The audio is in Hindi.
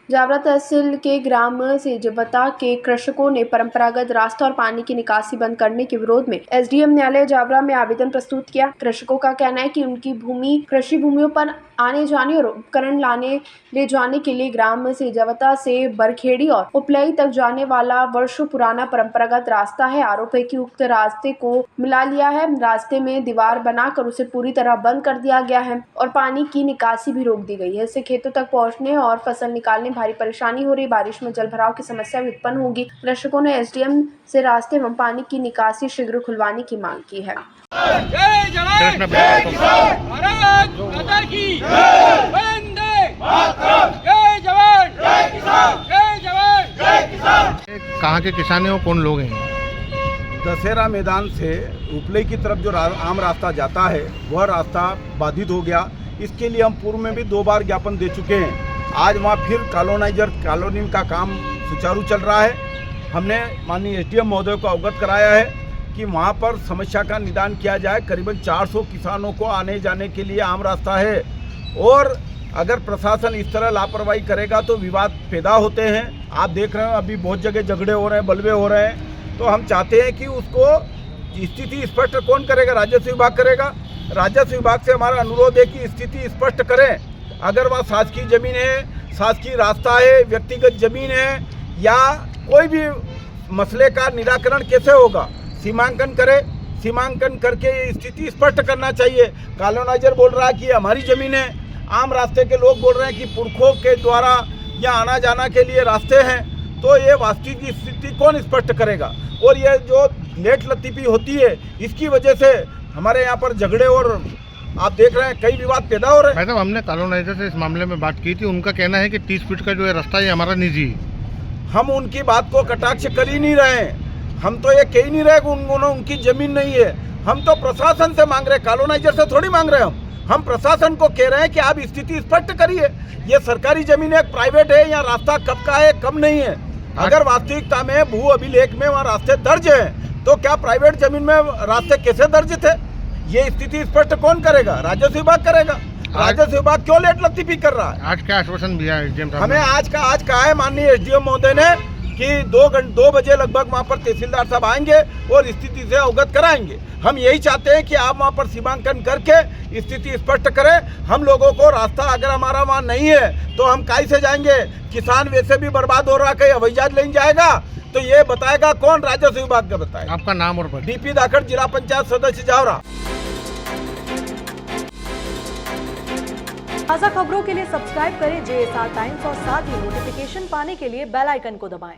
जावरा तहसील के ग्राम सेजवता के कृषकों ने परंपरागत रास्ता और पानी की निकासी बंद करने के विरोध में एसडीएम न्यायालय जावरा में आवेदन प्रस्तुत किया। कृषकों का कहना है कि उनकी भूमि कृषि भूमियों पर आने जाने और उपकरण लाने ले जाने के लिए ग्राम सेजवता से बरखेड़ी और उपलई तक जाने वाला वर्षों पुराना परंपरागत रास्ता है। आरोप है कि उक्त रास्ते को मिला लिया है, रास्ते में दीवार बनाकर उसे पूरी तरह बंद कर दिया गया है और पानी की निकासी भी रोक दी गई है। इससे खेतों तक पहुंचने और फसल निकालने भारी परेशानी हो रही। बारिश में जल भराव की समस्या भी उत्पन्न होगी। कृषकों ने एसडीएम से रास्ते एवं पानी की निकासी शीघ्र खुलवाने की मांग की है। जय जवान, जय किसान, भारत माता की वंदे मातरम। जय जवान, जय किसान, जय जवान, जय किसान। कहाँ के किसान हैं और कौन लोग हैं? दशहरा मैदान से उपलई की तरफ जो आम रास्ता जाता है वह रास्ता बाधित हो गया। इसके लिए हम पूर्व में भी 2 बार ज्ञापन दे चुके हैं। आज वहाँ फिर कॉलोनी का काम सुचारू चल रहा है। हमने माननीय एसडीएम महोदय को अवगत कराया है कि वहाँ पर समस्या का निदान किया जाए। करीबन 400 किसानों को आने जाने के लिए आम रास्ता है और अगर प्रशासन इस तरह लापरवाही करेगा तो विवाद पैदा होते हैं। आप देख रहे हो अभी बहुत जगह झगड़े हो रहे हैं, बलवे हो रहे हैं। तो हम चाहते हैं कि उसको स्थिति स्पष्ट कौन करेगा? राजस्व विभाग करेगा। राजस्व विभाग से हमारा अनुरोध है कि स्थिति स्पष्ट करें। अगर वह शासकीय जमीन है, शासकीय रास्ता है, व्यक्तिगत जमीन है या कोई भी मसले का निराकरण कैसे होगा, सीमांकन करे। सीमांकन करके स्थिति स्पष्ट करना चाहिए। कॉलोनाइजर बोल रहा है कि हमारी ज़मीन है, आम रास्ते के लोग बोल रहे हैं कि पुरखों के द्वारा यहाँ आना जाना के लिए रास्ते हैं। तो ये वास्तविक स्थिति कौन स्पष्ट करेगा? और ये जो लेट लतीफ़ी होती है इसकी वजह से हमारे यहाँ पर झगड़े और आप देख रहे हैं कई विवाद पैदा हो रहे हैं। मैडम, हमने कॉलोनाइजर से इस मामले में बात की थी। उनका कहना है कि 30 फीट का जो है रास्ता है हमारा निजी है। हम उनकी बात को कटाक्ष कर ही नहीं रहे हैं। हम तो ये कह ही नहीं रहे कि उनकी ज़मीन नहीं है। हम तो प्रशासन से मांग रहे हैं, कॉलोनाइजर से थोड़ी मांग रहे हैं। हम प्रशासन को कह रहे हैं कि आप स्थिति स्पष्ट करिए। ये सरकारी ज़मीन है, प्राइवेट है, या रास्ता कब का है कब नहीं है। अगर वास्तविकता में भू अभिलेख में वहाँ रास्ते दर्ज हैं तो क्या प्राइवेट ज़मीन में रास्ते कैसे दर्ज थे? ये स्थिति स्पष्ट कौन करेगा? राजस्व विभाग करेगा। राजस्व विभाग क्यों लेट लतीफी कर रहा है? आज क्या आश्वासन दिया है एसडीएम साहब? हमें आज कहा है माननीय एसडीएम महोदय ने कि 2 बजे लगभग वहाँ पर तहसीलदार साहब आएंगे और स्थिति से अवगत कराएंगे। हम यही चाहते हैं कि आप वहाँ पर सीमांकन करके स्थिति स्पष्ट करें। हम लोगों को रास्ता अगर हमारा वहाँ नहीं है तो हम काहे से जाएंगे? किसान वैसे भी बर्बाद हो रहा है, कहीं हवाई जहाज लेने जाएगा तो ये बताएगा कौन? राजस्व विभाग का बताएगा। आपका नाम और पद? डीपी दाखड़, जिला पंचायत सदस्य जावरा। ताज़ा खबरों के लिए सब्सक्राइब करें JSR टाइम्स और साथ ही नोटिफिकेशन पाने के लिए बेल आइकन को दबाएं।